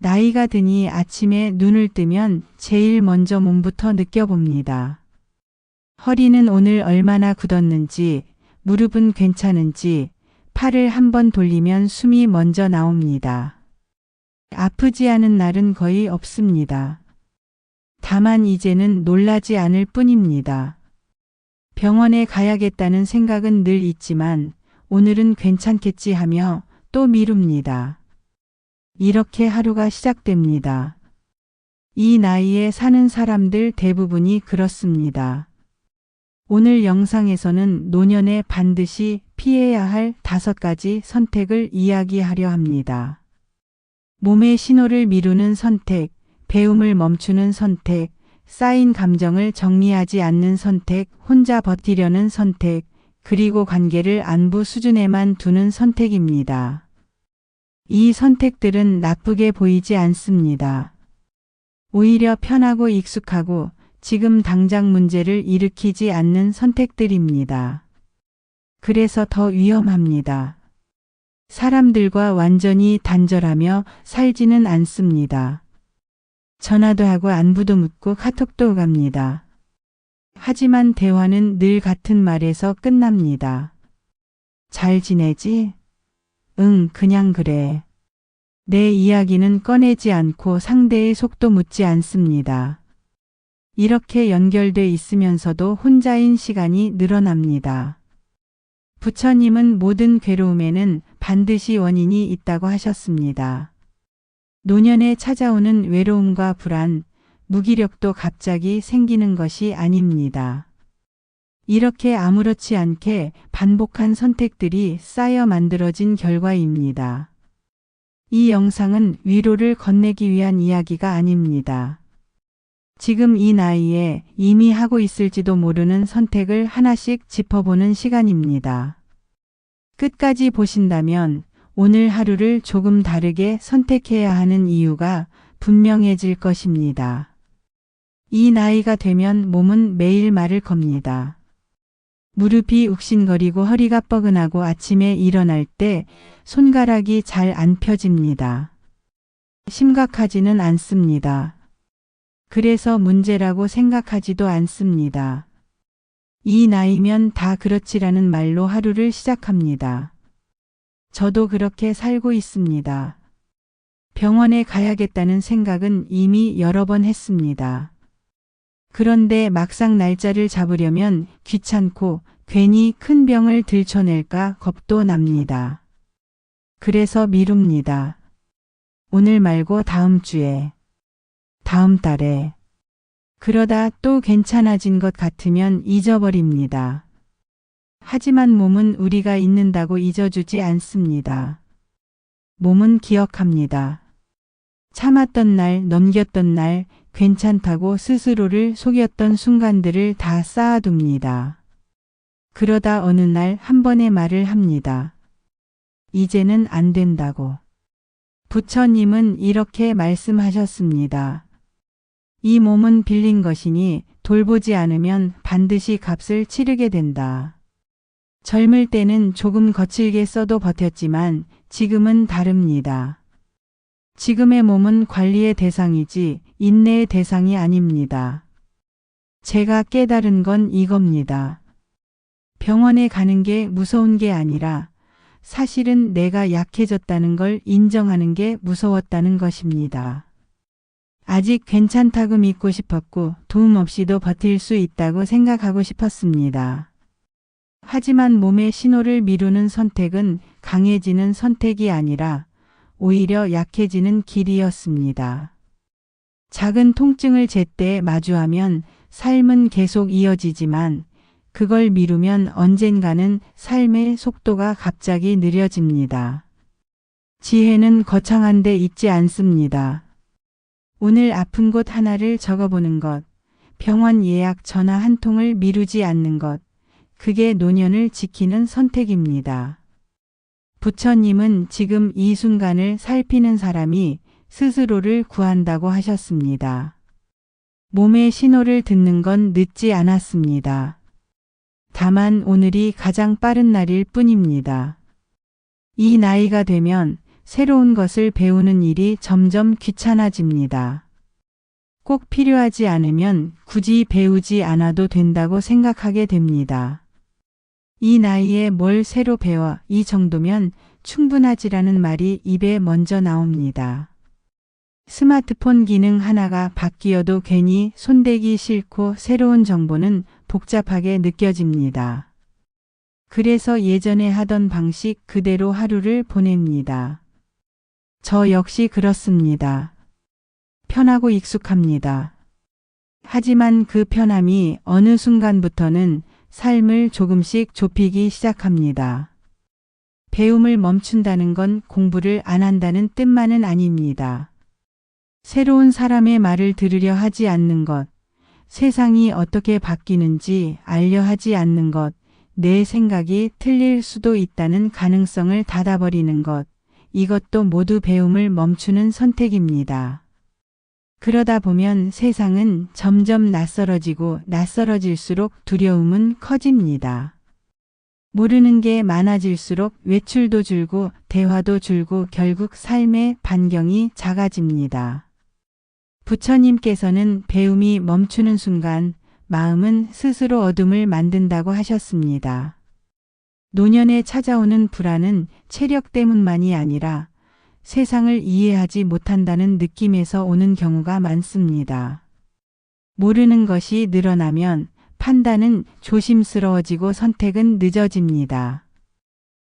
나이가 드니 아침에 눈을 뜨면 제일 먼저 몸부터 느껴봅니다. 허리는 오늘 얼마나 굳었는지, 무릎은 괜찮은지, 팔을 한번 돌리면 숨이 먼저 나옵니다. 아프지 않은 날은 거의 없습니다. 다만 이제는 놀라지 않을 뿐입니다. 병원에 가야겠다는 생각은 늘 있지만 오늘은 괜찮겠지 하며 또 미룹니다. 이렇게 하루가 시작됩니다. 이 나이에 사는 사람들 대부분이 그렇습니다. 오늘 영상에서는 노년에 반드시 피해야 할 5가지 선택을 이야기하려 합니다. 몸의 신호를 미루는 선택, 배움을 멈추는 선택, 쌓인 감정을 정리하지 않는 선택, 혼자 버티려는 선택, 그리고 관계를 안부 수준에만 두는 선택입니다. 이 선택들은 나쁘게 보이지 않습니다. 오히려 편하고 익숙하고 지금 당장 문제를 일으키지 않는 선택들입니다. 그래서 더 위험합니다. 사람들과 완전히 단절하며 살지는 않습니다. 전화도 하고 안부도 묻고 카톡도 갑니다. 하지만 대화는 늘 같은 말에서 끝납니다. 잘 지내지? 응, 그냥 그래. 내 이야기는 꺼내지 않고 상대의 속도 묻지 않습니다. 이렇게 연결돼 있으면서도 혼자인 시간이 늘어납니다. 부처님은 모든 괴로움에는 반드시 원인이 있다고 하셨습니다. 노년에 찾아오는 외로움과 불안, 무기력도 갑자기 생기는 것이 아닙니다. 이렇게 아무렇지 않게 반복한 선택들이 쌓여 만들어진 결과입니다. 이 영상은 위로를 건네기 위한 이야기가 아닙니다. 지금 이 나이에 이미 하고 있을지도 모르는 선택을 하나씩 짚어보는 시간입니다. 끝까지 보신다면 오늘 하루를 조금 다르게 선택해야 하는 이유가 분명해질 것입니다. 이 나이가 되면 몸은 매일 말을 겁니다. 무릎이 욱신거리고 허리가 뻐근하고 아침에 일어날 때 손가락이 잘 안 펴집니다. 심각하지는 않습니다. 그래서 문제라고 생각하지도 않습니다. 이 나이면 다 그렇지라는 말로 하루를 시작합니다. 저도 그렇게 살고 있습니다. 병원에 가야겠다는 생각은 이미 여러 번 했습니다. 그런데 막상 날짜를 잡으려면 귀찮고 괜히 큰 병을 들춰낼까 겁도 납니다. 그래서 미룹니다. 오늘 말고 다음 주에, 다음 달에. 그러다 또 괜찮아진 것 같으면 잊어버립니다. 하지만 몸은 우리가 잊는다고 잊어주지 않습니다. 몸은 기억합니다. 참았던 날, 넘겼던 날, 괜찮다고 스스로를 속였던 순간들을 다 쌓아둡니다. 그러다 어느 날 한 번의 말을 합니다. 이제는 안 된다고. 부처님은 이렇게 말씀하셨습니다. 이 몸은 빌린 것이니 돌보지 않으면 반드시 값을 치르게 된다. 젊을 때는 조금 거칠게 써도 버텼지만 지금은 다릅니다. 지금의 몸은 관리의 대상이지 인내의 대상이 아닙니다. 제가 깨달은 건 이겁니다. 병원에 가는 게 무서운 게 아니라 사실은 내가 약해졌다는 걸 인정하는 게 무서웠다는 것입니다. 아직 괜찮다고 믿고 싶었고 도움 없이도 버틸 수 있다고 생각하고 싶었습니다. 하지만 몸의 신호를 미루는 선택은 강해지는 선택이 아니라 오히려 약해지는 길이었습니다. 작은 통증을 제때 마주하면 삶은 계속 이어지지만 그걸 미루면 언젠가는 삶의 속도가 갑자기 느려집니다. 지혜는 거창한 데 있지 않습니다. 오늘 아픈 곳 하나를 적어보는 것, 병원 예약 전화 한 통을 미루지 않는 것, 그게 노년을 지키는 선택입니다. 부처님은 지금 이 순간을 살피는 사람이 스스로를 구한다고 하셨습니다. 몸의 신호를 듣는 건 늦지 않았습니다. 다만 오늘이 가장 빠른 날일 뿐입니다. 이 나이가 되면 새로운 것을 배우는 일이 점점 귀찮아집니다. 꼭 필요하지 않으면 굳이 배우지 않아도 된다고 생각하게 됩니다. 이 나이에 뭘 새로 배워 이 정도면 충분하지라는 말이 입에 먼저 나옵니다. 스마트폰 기능 하나가 바뀌어도 괜히 손대기 싫고 새로운 정보는 복잡하게 느껴집니다. 그래서 예전에 하던 방식 그대로 하루를 보냅니다. 저 역시 그렇습니다. 편하고 익숙합니다. 하지만 그 편함이 어느 순간부터는 삶을 조금씩 좁히기 시작합니다. 배움을 멈춘다는 건 공부를 안 한다는 뜻만은 아닙니다. 새로운 사람의 말을 들으려 하지 않는 것, 세상이 어떻게 바뀌는지 알려 하지 않는 것, 내 생각이 틀릴 수도 있다는 가능성을 닫아버리는 것, 이것도 모두 배움을 멈추는 선택입니다. 그러다 보면 세상은 점점 낯설어지고 낯설어질수록 두려움은 커집니다. 모르는 게 많아질수록 외출도 줄고 대화도 줄고 결국 삶의 반경이 작아집니다. 부처님께서는 배움이 멈추는 순간 마음은 스스로 어둠을 만든다고 하셨습니다. 노년에 찾아오는 불안은 체력 때문만이 아니라 세상을 이해하지 못한다는 느낌에서 오는 경우가 많습니다. 모르는 것이 늘어나면 판단은 조심스러워지고 선택은 늦어집니다.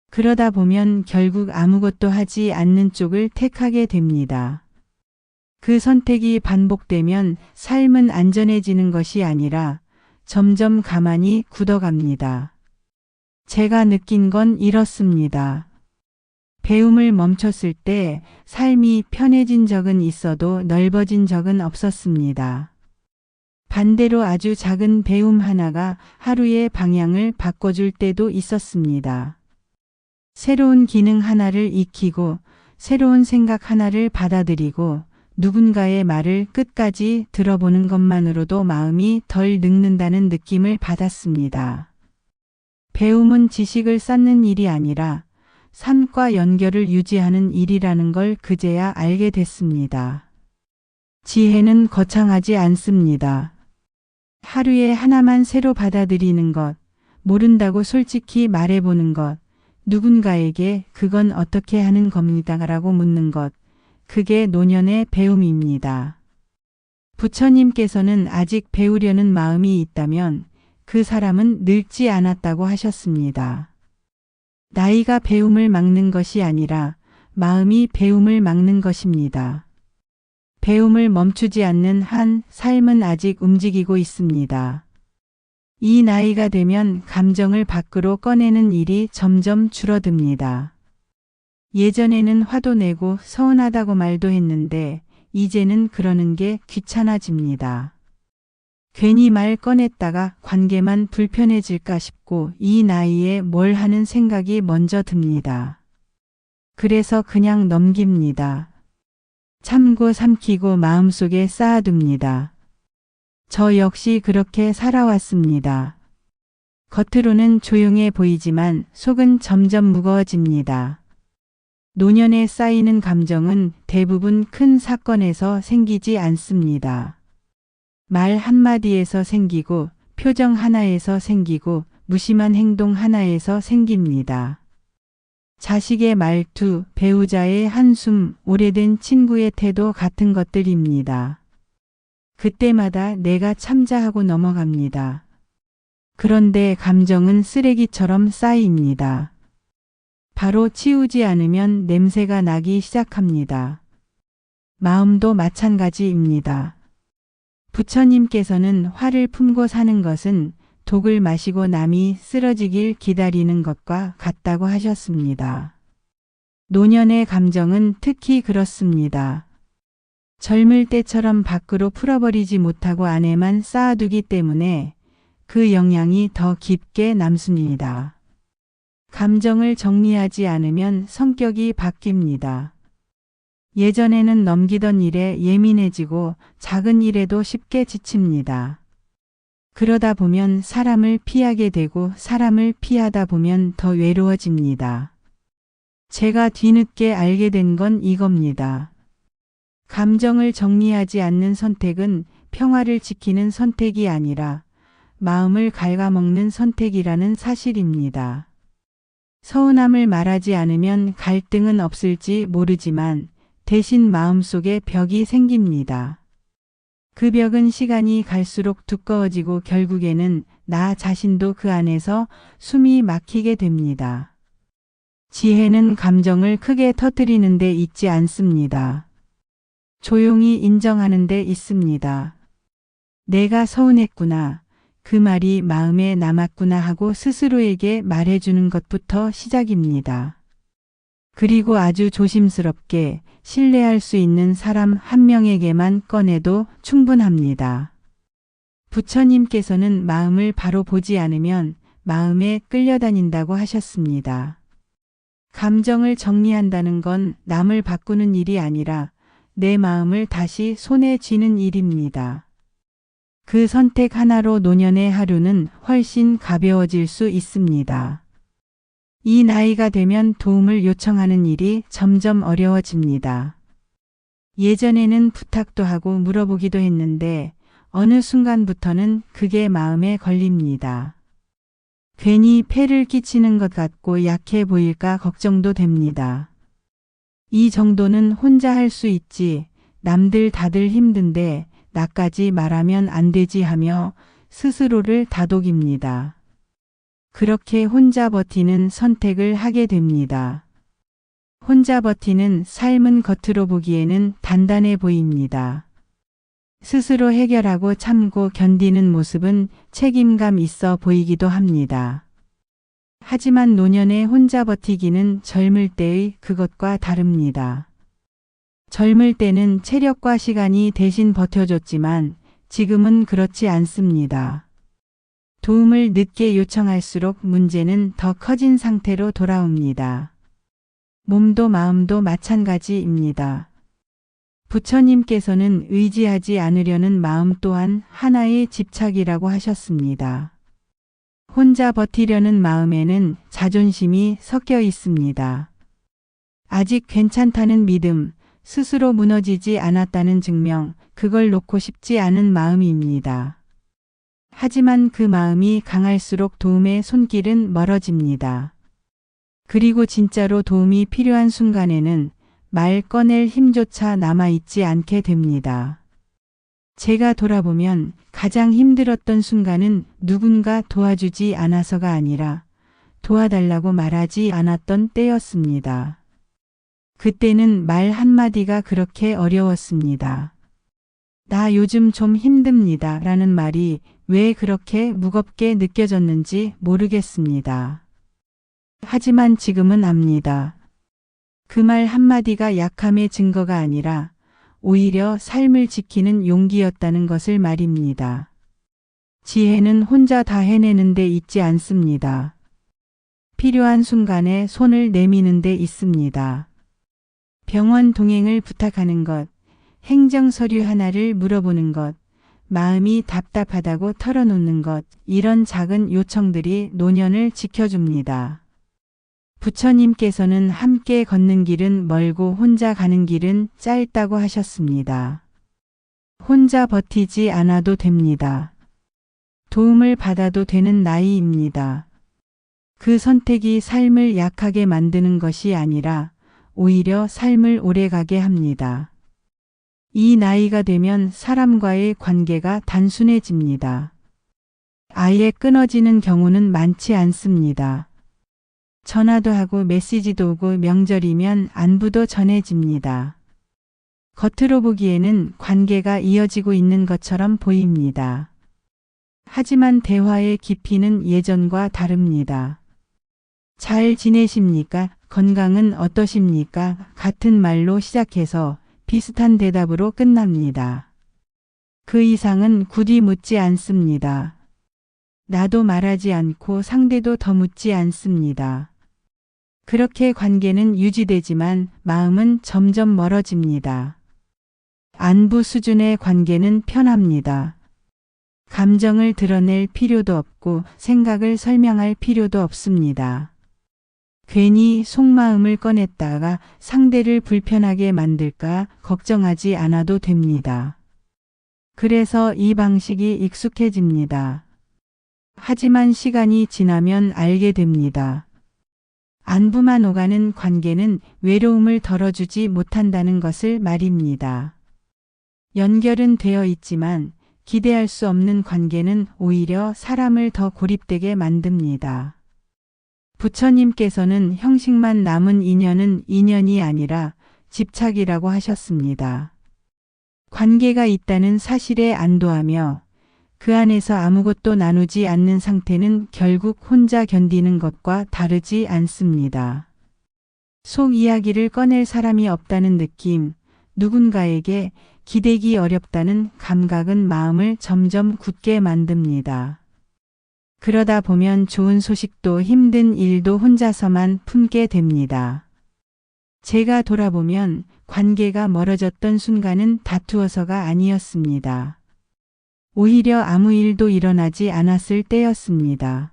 그러다 보면 결국 아무것도 하지 않는 쪽을 택하게 됩니다. 그 선택이 반복되면 삶은 안전해지는 것이 아니라 점점 가만히 굳어갑니다. 제가 느낀 건 이렇습니다. 배움을 멈췄을 때 삶이 편해진 적은 있어도 넓어진 적은 없었습니다. 반대로 아주 작은 배움 하나가 하루의 방향을 바꿔줄 때도 있었습니다. 새로운 기능 하나를 익히고 새로운 생각 하나를 받아들이고 누군가의 말을 끝까지 들어보는 것만으로도 마음이 덜 늙는다는 느낌을 받았습니다. 배움은 지식을 쌓는 일이 아니라 삶과 연결을 유지하는 일이라는 걸 그제야 알게 됐습니다. 지혜는 거창하지 않습니다. 하루에 하나만 새로 받아들이는 것, 모른다고 솔직히 말해보는 것, 누군가에게 그건 어떻게 하는 겁니다라고 묻는 것, 그게 노년의 배움입니다. 부처님께서는 아직 배우려는 마음이 있다면 그 사람은 늙지 않았다고 하셨습니다. 나이가 배움을 막는 것이 아니라 마음이 배움을 막는 것입니다. 배움을 멈추지 않는 한 삶은 아직 움직이고 있습니다. 이 나이가 되면 감정을 밖으로 꺼내는 일이 점점 줄어듭니다. 예전에는 화도 내고 서운하다고 말도 했는데 이제는 그러는 게 귀찮아집니다. 괜히 말 꺼냈다가 관계만 불편해질까 싶고 이 나이에 뭘 하는 생각이 먼저 듭니다. 그래서 그냥 넘깁니다. 참고 삼키고 마음속에 쌓아둡니다. 저 역시 그렇게 살아왔습니다. 겉으로는 조용해 보이지만 속은 점점 무거워집니다. 노년에 쌓이는 감정은 대부분 큰 사건에서 생기지 않습니다. 말 한마디에서 생기고 표정 하나에서 생기고 무심한 행동 하나에서 생깁니다. 자식의 말투, 배우자의 한숨, 오래된 친구의 태도 같은 것들입니다. 그때마다 내가 참자하고 넘어갑니다. 그런데 감정은 쓰레기처럼 쌓입니다. 바로 치우지 않으면 냄새가 나기 시작합니다. 마음도 마찬가지입니다. 부처님께서는 화를 품고 사는 것은 독을 마시고 남이 쓰러지길 기다리는 것과 같다고 하셨습니다. 노년의 감정은 특히 그렇습니다. 젊을 때처럼 밖으로 풀어버리지 못하고 안에만 쌓아두기 때문에 그 영향이 더 깊게 남습니다. 감정을 정리하지 않으면 성격이 바뀝니다. 예전에는 넘기던 일에 예민해지고 작은 일에도 쉽게 지칩니다. 그러다 보면 사람을 피하게 되고 사람을 피하다 보면 더 외로워집니다. 제가 뒤늦게 알게 된 건 이겁니다. 감정을 정리하지 않는 선택은 평화를 지키는 선택이 아니라 마음을 갉아먹는 선택이라는 사실입니다. 서운함을 말하지 않으면 갈등은 없을지 모르지만 대신 마음속에 벽이 생깁니다. 그 벽은 시간이 갈수록 두꺼워지고 결국에는 나 자신도 그 안에서 숨이 막히게 됩니다. 지혜는 감정을 크게 터뜨리는 데 있지 않습니다. 조용히 인정하는 데 있습니다. 내가 서운했구나. 그 말이 마음에 남았구나 하고 스스로에게 말해주는 것부터 시작입니다. 그리고 아주 조심스럽게 신뢰할 수 있는 사람 한 명에게만 꺼내도 충분합니다. 부처님께서는 마음을 바로 보지 않으면 마음에 끌려다닌다고 하셨습니다. 감정을 정리한다는 건 남을 바꾸는 일이 아니라 내 마음을 다시 손에 쥐는 일입니다. 그 선택 하나로 노년의 하루는 훨씬 가벼워질 수 있습니다. 이 나이가 되면 도움을 요청하는 일이 점점 어려워집니다. 예전에는 부탁도 하고 물어보기도 했는데 어느 순간부터는 그게 마음에 걸립니다. 괜히 폐를 끼치는 것 같고 약해 보일까 걱정도 됩니다. 이 정도는 혼자 할 수 있지, 남들 다들 힘든데 나까지 말하면 안 되지 하며 스스로를 다독입니다. 그렇게 혼자 버티는 선택을 하게 됩니다. 혼자 버티는 삶은 겉으로 보기에는 단단해 보입니다. 스스로 해결하고 참고 견디는 모습은 책임감 있어 보이기도 합니다. 하지만 노년에 혼자 버티기는 젊을 때의 그것과 다릅니다. 젊을 때는 체력과 시간이 대신 버텨줬지만 지금은 그렇지 않습니다. 도움을 늦게 요청할수록 문제는 더 커진 상태로 돌아옵니다. 몸도 마음도 마찬가지입니다. 부처님께서는 의지하지 않으려는 마음 또한 하나의 집착이라고 하셨습니다. 혼자 버티려는 마음에는 자존심이 섞여 있습니다. 아직 괜찮다는 믿음, 스스로 무너지지 않았다는 증명, 그걸 놓고 싶지 않은 마음입니다. 하지만 그 마음이 강할수록 도움의 손길은 멀어집니다. 그리고 진짜로 도움이 필요한 순간에는 말 꺼낼 힘조차 남아있지 않게 됩니다. 제가 돌아보면 가장 힘들었던 순간은 누군가 도와주지 않아서가 아니라 도와달라고 말하지 않았던 때였습니다. 그때는 말 한마디가 그렇게 어려웠습니다. 나 요즘 좀 힘듭니다. 라는 말이 왜 그렇게 무겁게 느껴졌는지 모르겠습니다. 하지만 지금은 압니다. 그 말 한마디가 약함의 증거가 아니라 오히려 삶을 지키는 용기였다는 것을 말입니다. 지혜는 혼자 다 해내는 데 있지 않습니다. 필요한 순간에 손을 내미는 데 있습니다. 병원 동행을 부탁하는 것, 행정서류 하나를 물어보는 것, 마음이 답답하다고 털어놓는 것, 이런 작은 요청들이 노년을 지켜줍니다. 부처님께서는 함께 걷는 길은 멀고 혼자 가는 길은 짧다고 하셨습니다. 혼자 버티지 않아도 됩니다. 도움을 받아도 되는 나이입니다. 그 선택이 삶을 약하게 만드는 것이 아니라 오히려 삶을 오래가게 합니다. 이 나이가 되면 사람과의 관계가 단순해집니다. 아예 끊어지는 경우는 많지 않습니다. 전화도 하고 메시지도 오고 명절이면 안부도 전해집니다. 겉으로 보기에는 관계가 이어지고 있는 것처럼 보입니다. 하지만 대화의 깊이는 예전과 다릅니다. 잘 지내십니까? 건강은 어떠십니까? 같은 말로 시작해서 비슷한 대답으로 끝납니다. 그 이상은 굳이 묻지 않습니다. 나도 말하지 않고 상대도 더 묻지 않습니다. 그렇게 관계는 유지되지만 마음은 점점 멀어집니다. 안부 수준의 관계는 편합니다. 감정을 드러낼 필요도 없고 생각을 설명할 필요도 없습니다. 괜히 속마음을 꺼냈다가 상대를 불편하게 만들까 걱정하지 않아도 됩니다. 그래서 이 방식이 익숙해집니다. 하지만 시간이 지나면 알게 됩니다. 안부만 오가는 관계는 외로움을 덜어주지 못한다는 것을 말입니다. 연결은 되어 있지만 기대할 수 없는 관계는 오히려 사람을 더 고립되게 만듭니다. 부처님께서는 형식만 남은 인연은 인연이 아니라 집착이라고 하셨습니다. 관계가 있다는 사실에 안도하며 그 안에서 아무것도 나누지 않는 상태는 결국 혼자 견디는 것과 다르지 않습니다. 속 이야기를 꺼낼 사람이 없다는 느낌, 누군가에게 기대기 어렵다는 감각은 마음을 점점 굳게 만듭니다. 그러다 보면 좋은 소식도 힘든 일도 혼자서만 품게 됩니다. 제가 돌아보면 관계가 멀어졌던 순간은 다투어서가 아니었습니다. 오히려 아무 일도 일어나지 않았을 때였습니다.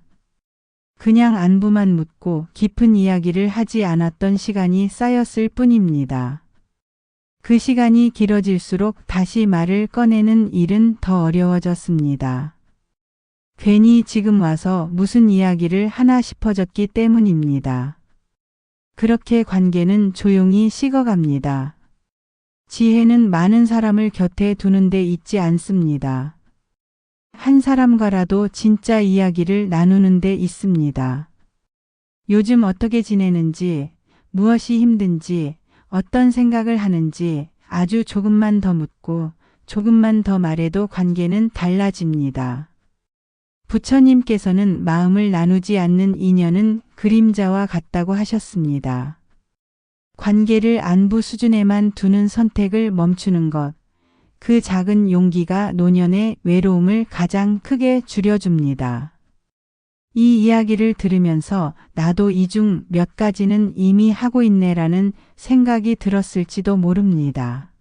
그냥 안부만 묻고 깊은 이야기를 하지 않았던 시간이 쌓였을 뿐입니다. 그 시간이 길어질수록 다시 말을 꺼내는 일은 더 어려워졌습니다. 괜히 지금 와서 무슨 이야기를 하나 싶어졌기 때문입니다. 그렇게 관계는 조용히 식어갑니다. 지혜는 많은 사람을 곁에 두는 데 있지 않습니다. 한 사람과라도 진짜 이야기를 나누는 데 있습니다. 요즘 어떻게 지내는지, 무엇이 힘든지, 어떤 생각을 하는지 아주 조금만 더 묻고 조금만 더 말해도 관계는 달라집니다. 부처님께서는 마음을 나누지 않는 인연은 그림자와 같다고 하셨습니다. 관계를 안부 수준에만 두는 선택을 멈추는 것, 그 작은 용기가 노년의 외로움을 가장 크게 줄여줍니다. 이 이야기를 들으면서 나도 이 중 몇 가지는 이미 하고 있네라는 생각이 들었을지도 모릅니다.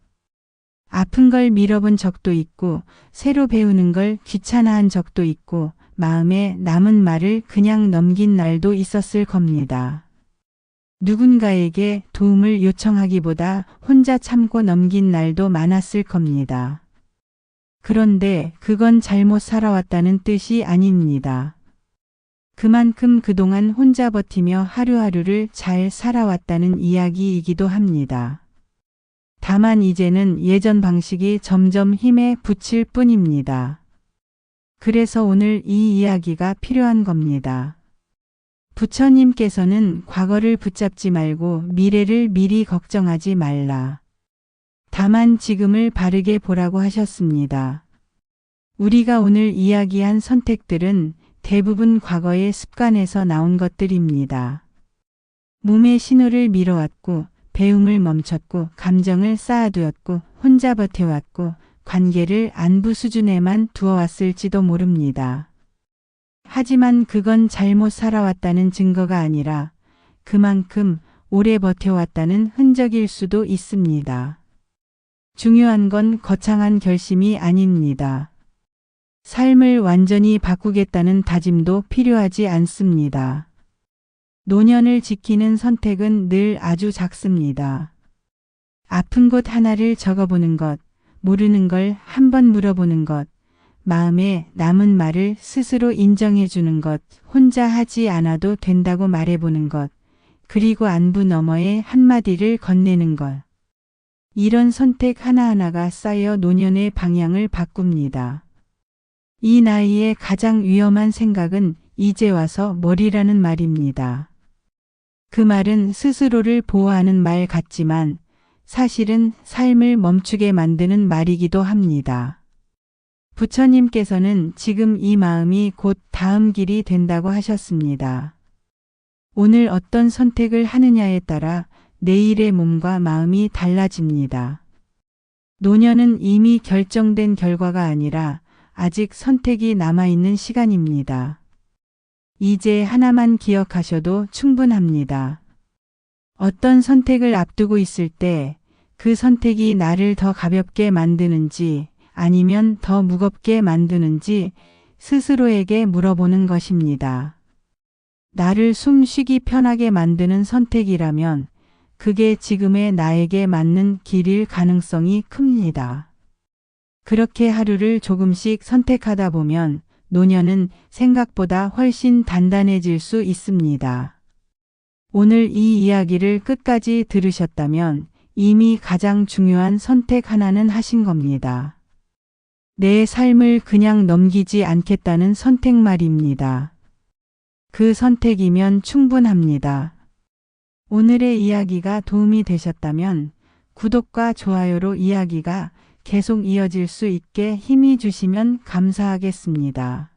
아픈 걸 밀어본 적도 있고 새로 배우는 걸 귀찮아한 적도 있고 마음에 남은 말을 그냥 넘긴 날도 있었을 겁니다. 누군가에게 도움을 요청하기보다 혼자 참고 넘긴 날도 많았을 겁니다. 그런데 그건 잘못 살아왔다는 뜻이 아닙니다. 그만큼 그동안 혼자 버티며 하루하루를 잘 살아왔다는 이야기이기도 합니다. 다만 이제는 예전 방식이 점점 힘에 부칠 뿐입니다. 그래서 오늘 이 이야기가 필요한 겁니다. 부처님께서는 과거를 붙잡지 말고 미래를 미리 걱정하지 말라. 다만 지금을 바르게 보라고 하셨습니다. 우리가 오늘 이야기한 선택들은 대부분 과거의 습관에서 나온 것들입니다. 몸의 신호를 미뤄왔고 배움을 멈췄고 감정을 쌓아두었고 혼자 버텨왔고 관계를 안부 수준에만 두어왔을지도 모릅니다. 하지만 그건 잘못 살아왔다는 증거가 아니라 그만큼 오래 버텨왔다는 흔적일 수도 있습니다. 중요한 건 거창한 결심이 아닙니다. 삶을 완전히 바꾸겠다는 다짐도 필요하지 않습니다. 노년을 지키는 선택은 늘 아주 작습니다. 아픈 곳 하나를 적어보는 것, 모르는 걸 한번 물어보는 것, 마음에 남은 말을 스스로 인정해 주는 것, 혼자 하지 않아도 된다고 말해보는 것, 그리고 안부 너머의 한마디를 건네는 것. 이런 선택 하나하나가 쌓여 노년의 방향을 바꿉니다. 이 나이에 가장 위험한 생각은 이제 와서 뭐리라는 말입니다. 그 말은 스스로를 보호하는 말 같지만 사실은 삶을 멈추게 만드는 말이기도 합니다. 부처님께서는 지금 이 마음이 곧 다음 길이 된다고 하셨습니다. 오늘 어떤 선택을 하느냐에 따라 내일의 몸과 마음이 달라집니다. 노년은 이미 결정된 결과가 아니라 아직 선택이 남아있는 시간입니다. 이제 하나만 기억하셔도 충분합니다. 어떤 선택을 앞두고 있을 때 그 선택이 나를 더 가볍게 만드는지 아니면 더 무겁게 만드는지 스스로에게 물어보는 것입니다. 나를 숨 쉬기 편하게 만드는 선택이라면 그게 지금의 나에게 맞는 길일 가능성이 큽니다. 그렇게 하루를 조금씩 선택하다 보면 노년은 생각보다 훨씬 단단해질 수 있습니다. 오늘 이 이야기를 끝까지 들으셨다면 이미 가장 중요한 선택 하나는 하신 겁니다. 내 삶을 그냥 넘기지 않겠다는 선택 말입니다. 그 선택이면 충분합니다. 오늘의 이야기가 도움이 되셨다면 구독과 좋아요로 이야기가 계속 이어질 수 있게 힘이 주시면 감사하겠습니다.